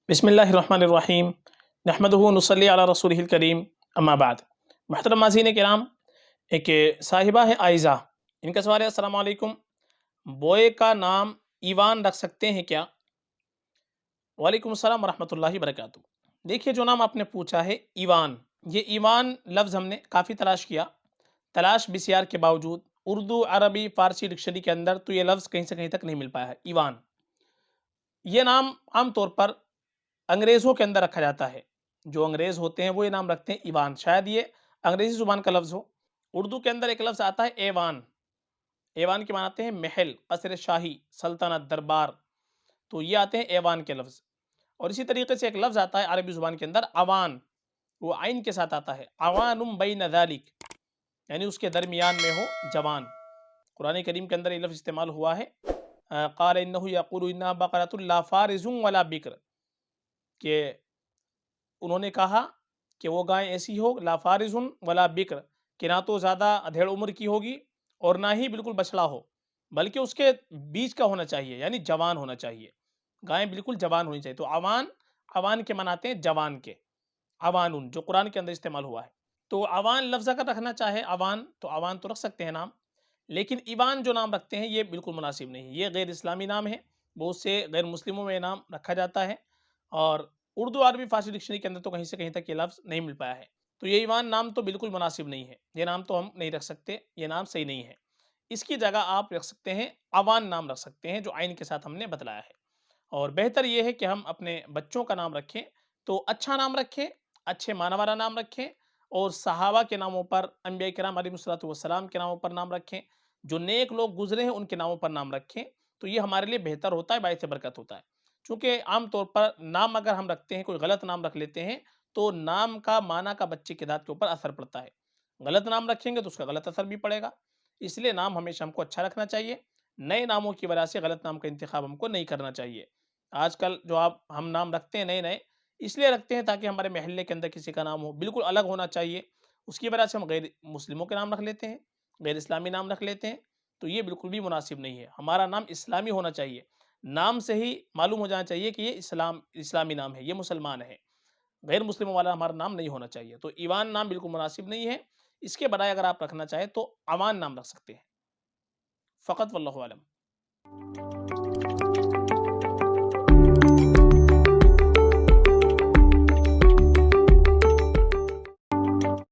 بسم اللہ الرحمن الرحیم نحمدہ ونصلی علی رسولہ الکریم اما بعد۔ محترم ناظرین کرام، ایک صاحبہ ہے عائزہ، ان کا سوال ہے السلام علیکم، بوئے کا نام ایوان رکھ سکتے ہیں کیا؟ وعلیکم السلام ورحمۃ اللہ وبرکاتہ۔ دیکھیے، جو نام آپ نے پوچھا ہے ایوان، یہ ایوان لفظ ہم نے کافی تلاش کیا، تلاش بسیار کے باوجود اردو، عربی، فارسی ڈکشنری کے اندر تو یہ لفظ کہیں سے کہیں تک نہیں مل پایا ہے ایوان۔ یہ نام عام طور پر انگریزوں کے اندر رکھا جاتا ہے، جو انگریز ہوتے ہیں وہ یہ نام رکھتے ہیں ایوان، شاید یہ انگریزی زبان کا لفظ ہو۔ اردو کے اندر ایک لفظ آتا ہے ایوان، ایوان کے معنی آتے ہیں محل، قصر شاہی، سلطنت، دربار، تو یہ آتے ہیں ایوان کے لفظ۔ اور اسی طریقے سے ایک لفظ آتا ہے عربی زبان کے اندر عوان، وہ عین کے ساتھ آتا ہے، عوان بین ذالک، یعنی اس کے درمیان میں ہو جوان۔ قرآن کریم کے اندر یہ لفظ استعمال ہوا ہے، قال انہ یقول انہا بقرۃ لا فارض ولا بکر، کہ انہوں نے کہا کہ وہ گائے ایسی ہو لا فارض ولا بکر، کہ نہ تو زیادہ ادھیڑ عمر کی ہوگی اور نہ ہی بالکل بچڑا ہو، بلکہ اس کے بیچ کا ہونا چاہیے، یعنی جوان ہونا چاہیے، گائیں بالکل جوان ہونی چاہیے۔ تو عوان، عوان کے مناتے ہیں جوان کے، عوانن جو قرآن کے اندر استعمال ہوا ہے۔ تو عوان لفظ اگر رکھنا چاہے عوان، تو عوان تو رکھ سکتے ہیں نام، لیکن ایوان جو نام رکھتے ہیں یہ بالکل مناسب نہیں، یہ غیر اسلامی نام ہے، بہت سے غیر مسلموں میں یہ نام رکھا جاتا ہے، اور اردو، عربی، فارسی ڈکشنری کے اندر تو کہیں سے کہیں تک یہ لفظ نہیں مل پایا ہے۔ تو یہ ایوان نام تو بالکل مناسب نہیں ہے، یہ نام تو ہم نہیں رکھ سکتے، یہ نام صحیح نہیں ہے۔ اس کی جگہ آپ رکھ سکتے ہیں عوان نام رکھ سکتے ہیں، جو عین کے ساتھ ہم نے بتلایا ہے۔ اور بہتر یہ ہے کہ ہم اپنے بچوں کا نام رکھیں تو اچھا نام رکھیں، اچھے معنی والا نام رکھیں، اور صحابہ کے ناموں پر، انبیاء کرام علیہ الصلوۃ والسلام کے ناموں پر نام رکھیں، جو نیک لوگ گزرے ہیں ان کے ناموں پر نام رکھیں، تو یہ ہمارے لیے بہتر ہوتا ہے، باعث برکت ہوتا ہے۔ چونکہ عام طور پر نام اگر ہم رکھتے ہیں، کوئی غلط نام رکھ لیتے ہیں، تو نام کا معنی کا بچے کی ذات کے اوپر اثر پڑتا ہے، غلط نام رکھیں گے تو اس کا غلط اثر بھی پڑے گا۔ اس لیے نام ہمیشہ ہم کو اچھا رکھنا چاہیے، نئے ناموں کی وجہ سے غلط نام کا انتخاب ہم کو نہیں کرنا چاہیے۔ آج کل جو ہم نام رکھتے ہیں نئے نئے، اس لیے رکھتے ہیں تاکہ ہمارے محلے کے اندر کسی کا نام ہو بالکل الگ ہونا چاہیے، اس کی وجہ سے ہم غیر مسلموں کے نام رکھ لیتے ہیں، غیر اسلامی نام رکھ لیتے ہیں، تو یہ بالکل بھی مناسب نہیں ہے۔ ہمارا نام اسلامی ہونا چاہیے، نام سے ہی معلوم ہو جانا چاہیے کہ یہ اسلامی نام ہے، یہ مسلمان ہے، غیر مسلموں والا ہمارا نام نہیں ہونا چاہیے۔ تو ایوان نام بالکل مناسب نہیں ہے، اس کے بجائے اگر آپ رکھنا چاہیں تو عوان نام رکھ سکتے ہیں فقط، واللہ عالم۔